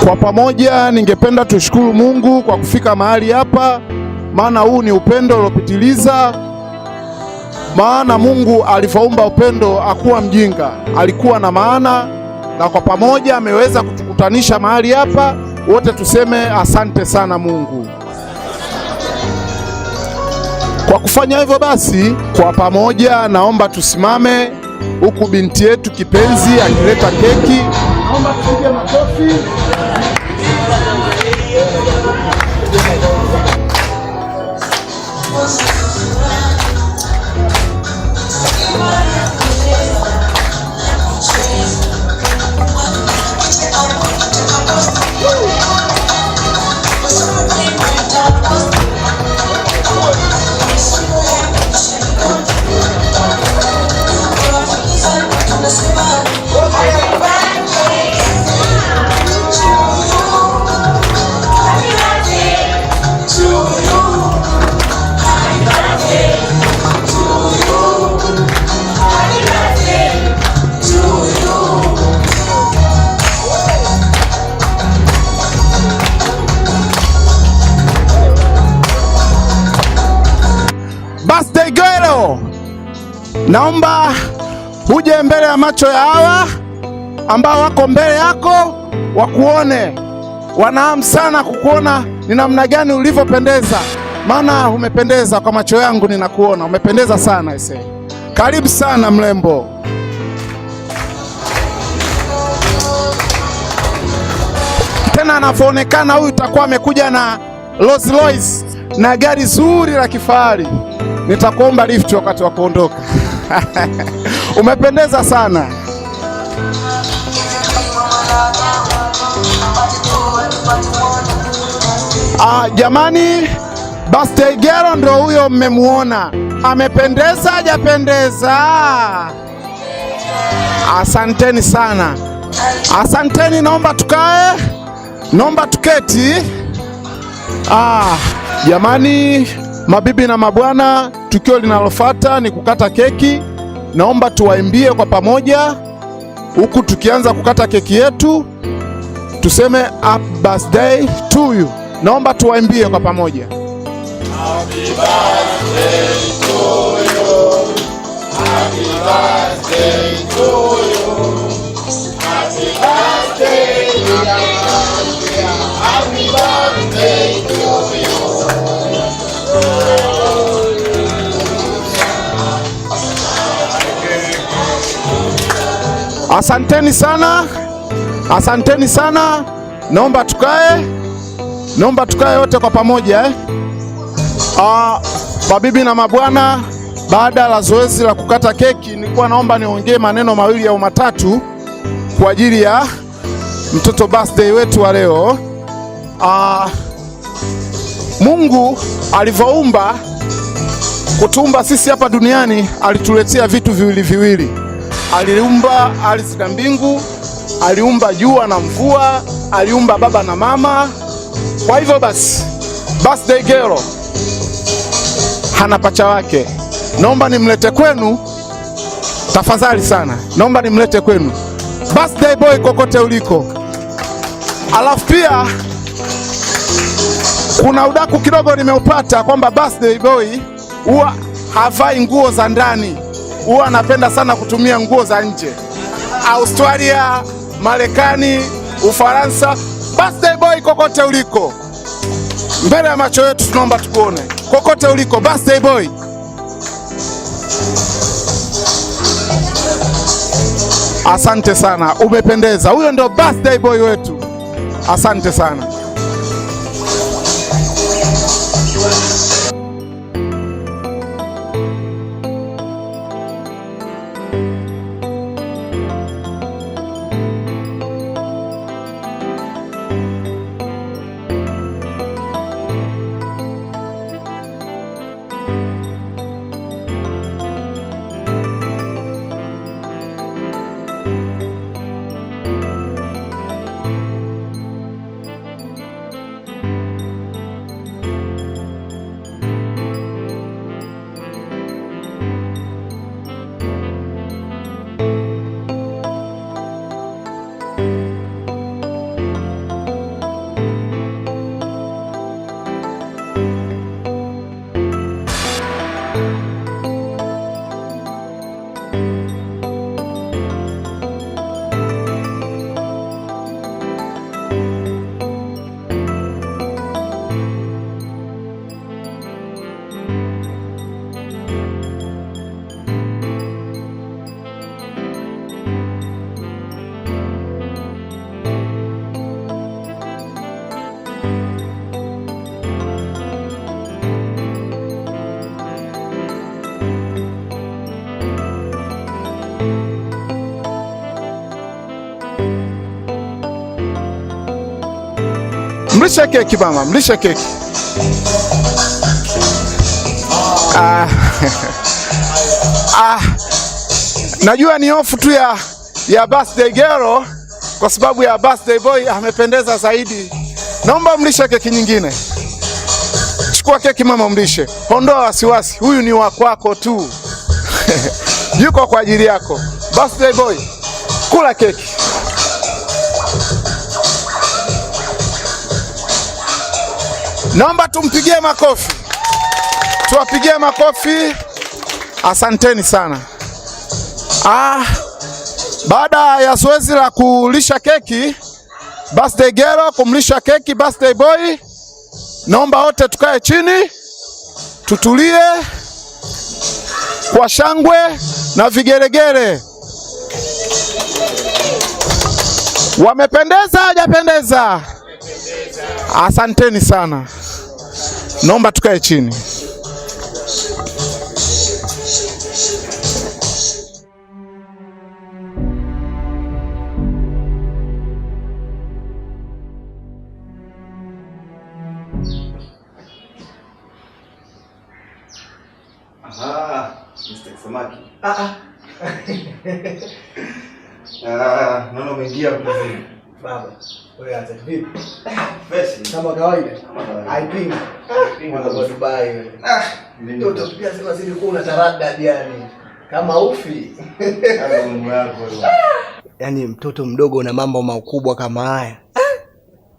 Kwa pamoja ningependa tushukuru Mungu kwa kufika mahali hapa, maana huu ni upendo uliopitiliza. Maana Mungu alivyoumba upendo hakuwa mjinga, alikuwa na maana, na kwa pamoja ameweza kutukutanisha mahali hapa. Wote tuseme asante sana Mungu. Kwa kufanya hivyo basi, kwa pamoja naomba tusimame, huku binti yetu kipenzi akileta keki. Naomba tupige makofi. Birthday girl, naomba uje mbele ya macho ya hawa ambao wako mbele yako, wakuone. Wanahamu sana kukuona ni namna gani ulivyopendeza, maana umependeza kwa macho yangu, ninakuona umependeza sana ese. Karibu sana mrembo. Tena anavyoonekana huyu itakuwa amekuja na Rolls Royce na gari zuri la kifahari. Nitakuomba lift wakati wa kuondoka. Umependeza sana. Jamani, birthday girl ndo huyo mmemuona. Amependeza hajapendeza? Asanteni sana. Asanteni, naomba tukae. Naomba tuketi. Jamani, mabibi na mabwana, tukio linalofuata ni kukata keki. Naomba tuwaimbie kwa pamoja, huku tukianza kukata keki yetu. Tuseme happy birthday to you. Naomba tuwaimbie kwa pamoja. Happy birthday to you. Happy birthday to you. Happy birthday to you. Happy birthday to you. Asanteni sana. Asanteni sana. Naomba tukae. Naomba tukae wote kwa pamoja Mabibi na mabwana, baada ya zoezi la kukata keki, nilikuwa naomba niongee maneno mawili au matatu kwa ajili ya mtoto birthday wetu wa leo. Mungu alivyoumba kutumba sisi hapa duniani, alituletea vitu viwili viwili. Aliumba ardhi na mbingu, aliumba jua na mvua, aliumba baba na mama. Kwa hivyo basi, birthday girl hana pacha wake. Naomba nimlete kwenu tafadhali sana. Naomba nimlete kwenu birthday boy kokote uliko. Alafu pia kuna udaku kidogo nimeupata kwamba birthday boy huwa havai nguo za ndani, huwa anapenda sana kutumia nguo za nje. Australia, Marekani, Ufaransa. Birthday boy kokote uliko, mbele ya macho yetu tunaomba tukuone. Kokote uliko birthday boy. Asante sana, umependeza. Huyo ndio birthday boy wetu. Asante sana. Mlishe keki mama, mlishe keki. Najua ni off tu ya birthday girl kwa sababu ya birthday boy amependeza zaidi. Naomba mlishe keki nyingine. Chukua keki mama, mlishe. Ondoa wasiwasi, huyu ni wa kwako tu. Yuko kwa ajili yako. Birthday boy, kula keki. Naomba tumpigie makofi. Tuwapigie makofi. Asanteni sana. Baada ya zoezi la kulisha keki, birthday girl kumlisha keki birthday boy, naomba wote tukae chini, tutulie kwa shangwe na vigeregere. Wamependeza, hajapendeza? Asanteni sana. Naomba tukae chini. Mr. Samaki. Naona umeingia mzee. Baba, wewe hata vipi? Fresh kama kawaida. Haipingi. Mwana Dubai wewe. Mtoto pia sema zile uko una taradad yani. Kama ufi. Mungu yako wewe. Yaani mtoto mdogo na mambo makubwa kama haya.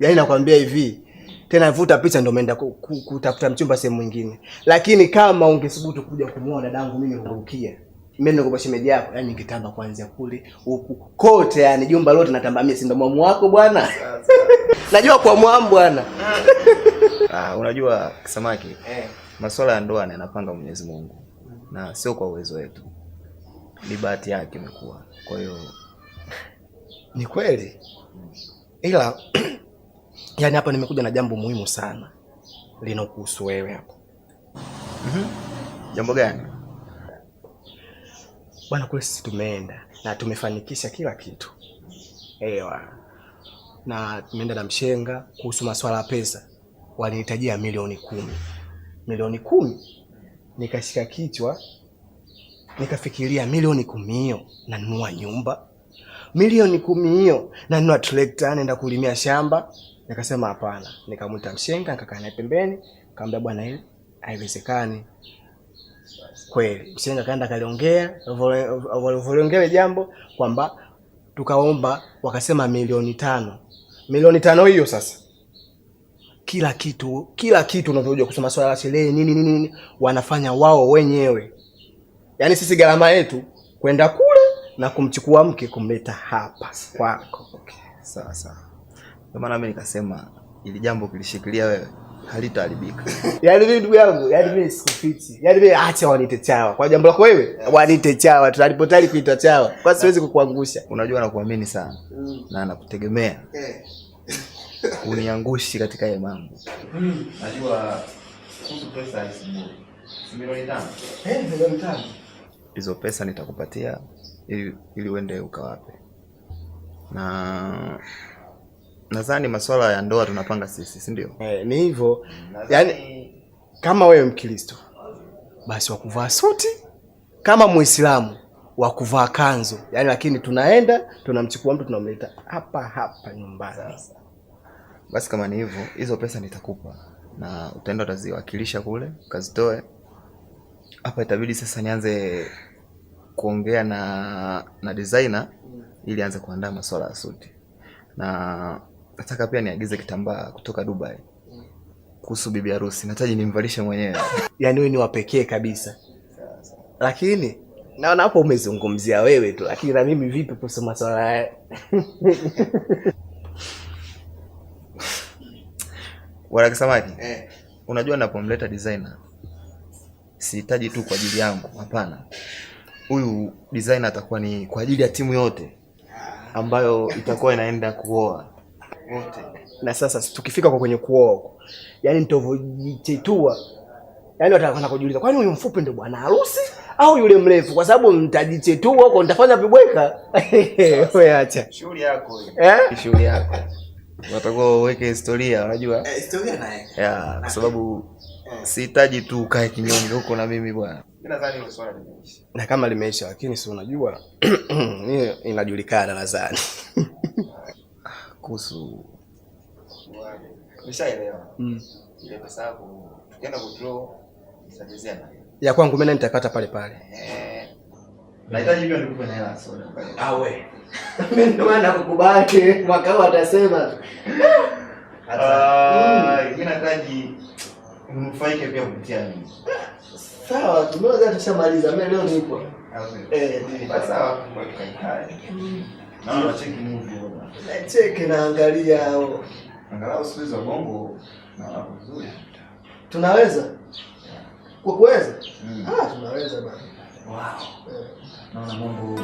Yaani nakwambia hivi. Tena vuta picha ndio umeenda kutafuta mchumba sehemu nyingine. Lakini kama ungesubutu kuja kumuona dadangu mimi ngurukia. Mimi ndio kwa shemeji yako, yani ningetamba kuanzia kule huku kote, yani jumba lote natamba mimi, si ndio mwamu wako bwana? Najua kwa mwamu bwana. Unajua Samaki, masuala ya ndoa yanapanga Mwenyezi Mungu na sio kwa uwezo wetu. Ni bahati yake imekuwa. Kwa hiyo ni kweli. Ila yani hapa nimekuja na jambo muhimu sana linokuhusu wewe hapo. Jambo gani? Bwana, kule sisi tumeenda na tumefanikisha kila kitu. Na tumeenda na mshenga kuhusu masuala ya pesa. Walinihitajia milioni 10. Milioni 10. Nikashika kichwa. Nikafikiria milioni 10 hiyo nanunua nyumba. Milioni 10 hiyo nanunua trekta naenda kulimia shamba. Nikasema hapana. Nikamuita mshenga, nikakaa naye pembeni, nikamwambia bwana hili haiwezekani. Kweli mshenga kaenda kaliongea, waliongea jambo kwamba tukaomba, wakasema milioni 5. Milioni 5 hiyo sasa kila kitu unavyojua kusema swala la sherehe nini wanafanya wao wenyewe. Yaani sisi gharama yetu kwenda kule na kumchukua mke kumleta hapa kwako. Okay, sawa. Kwa maana mimi nikasema ili jambo kilishikilia wewe halitaharibika. Yaani mimi ndugu yangu, yaani mimi sikufiti. Yaani mimi acha wanite chawa. Kwa jambo lako wewe, wanite chawa. Tunalipotali kuita chawa. Kwa siwezi kukuangusha. Unajua nakuamini sana. Na nakutegemea. Uniangushi katika haya mambo. Najua kuhusu pesa hizi. Milioni 5. Milioni 5. Hizo pesa nitakupatia ili uende ukawape. Na nadhani masuala ya ndoa tunapanga sisi, si ndio? Ni hivyo. Yaani kama wewe Mkristo basi wakuvaa suti, kama Muislamu wakuvaa kanzu. Yaani lakini tunaenda tunamchukua mtu tunamleta hapa nyumbani. Basi kama ni hivyo, hizo pesa nitakupa na utaenda utaziwakilisha kule, ukazitoe. Hapa itabidi sasa nianze kuongea na designer ili aanze kuandaa masuala ya suti. Na nataka pia niagize kitambaa kutoka Dubai kuhusu bibi harusi. Nataji nimvalishe mwenyewe. Yaani wewe ni wa pekee kabisa. Lakini naona hapo umezungumzia wewe tu, lakini na mimi vipi kuhusu masuala haya? Wala Samaki. Unajua napomleta designer sihitaji tu kwa ajili yangu, hapana. Huyu designer atakuwa ni kwa ajili ya timu yote ambayo itakuwa inaenda kuoa wote. Na sasa tukifika kwa kwenye kuoa, yani nitovojichetua, yani watakwenda kujiuliza kwani huyu mfupi ndio bwana harusi au yule mrefu? Kwa sababu mtajichetua huko nitafanya vibweka. Wewe acha shughuli yako hiyo. Shughuli yako. Unatakiwa uweke historia, unajua? Historia naye. Ya, kwa sababu sihitaji tu ukae kinyonge huko na mimi bwana. Mimi nadhani hilo swala limeisha. Na kama limeisha, lakini si unajua ni inajulikana nadhani. Kuhusu nishaelewa. Ile pesa yako tukienda kudraw nitajezea na ya kwangu mimi nitapata pale pale. Nahitaji hiyo nikupe na hela soda pale. Awe. Mimi ndo maana kukubali mwaka huu atasema. Mimi nahitaji unufaike pia kupitia mimi. Sawa, tumeweza tushamaliza. Mimi leo nipo. Sawa, kwa kai. Na cheki movie bwana. Cheki naangalia hao. Angalau siku hizo bongo na hapo vizuri. Tunaweza? Kwa kuweza? Tunaweza bwana. Wow. Naona mambo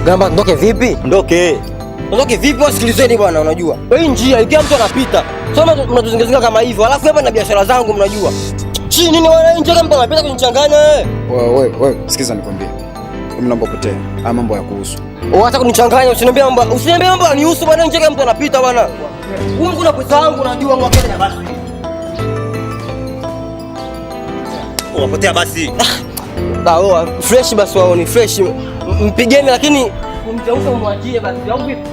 Gamba ndoke vipi? Ndoke vipi? Wasikilizeni bwana, unajua. Hii njia ikiwa mtu anapita. Sasa mnatuzingazinga kama hivyo. Alafu hapa na biashara zangu mnajua. Chini nini wana nje kama mtu anapita kunichanganya wewe. Wewe, sikiza nikwambie. Mimi naomba potea. Haya mambo ya kuhusu. Hata kunichanganya, usiniambie mambo yanihusu bwana, nje kama mtu anapita bwana. Huko kuna pesa yangu unajua mwakeni na basi. Unapotea basi. Fresh basi wao ni fresh. Mpigeni lakini mtausa umwachie basi. Au vipi?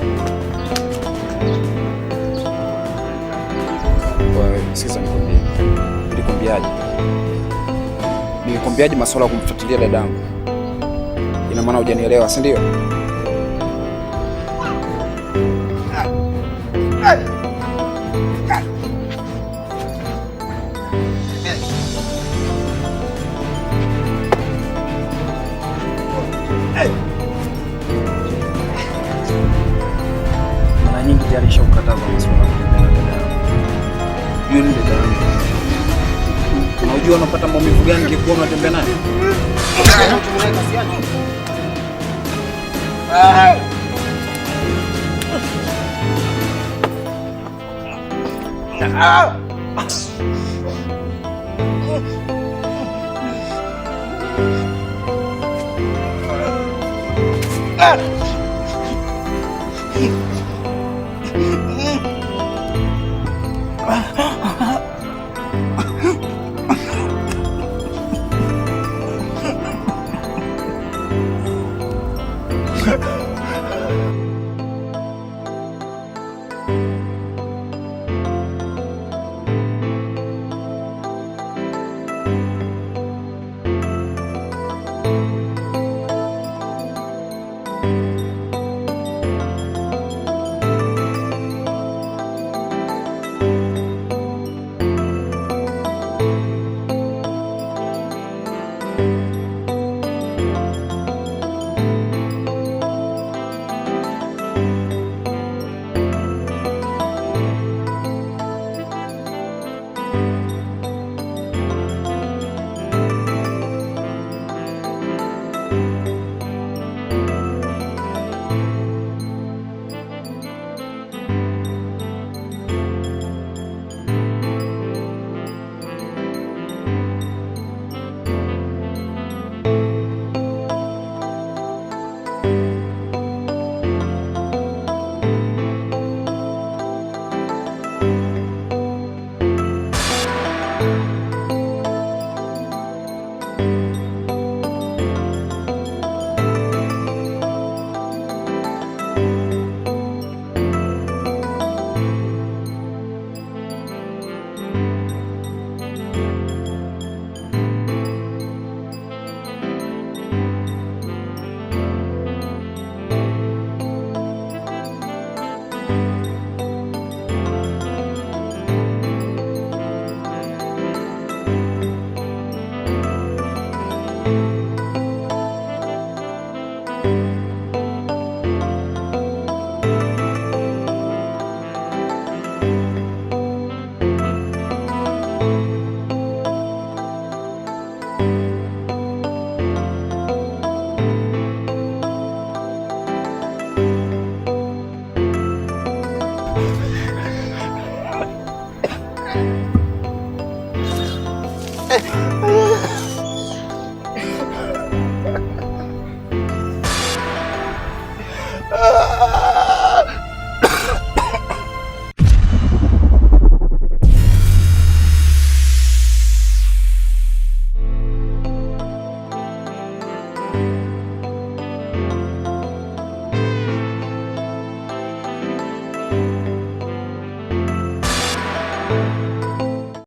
Wewe, sikiza nikwambie. Nilikwambiaje masuala ya kumfuatilia dadangu? Ina maana hujanielewa, si ndio? Mara nyingi tayari nishakukataza masuala ya kupenda dadangu. Yule ni dadangu. Unajua unapata maumivu gani nikikuwa unatembea naye?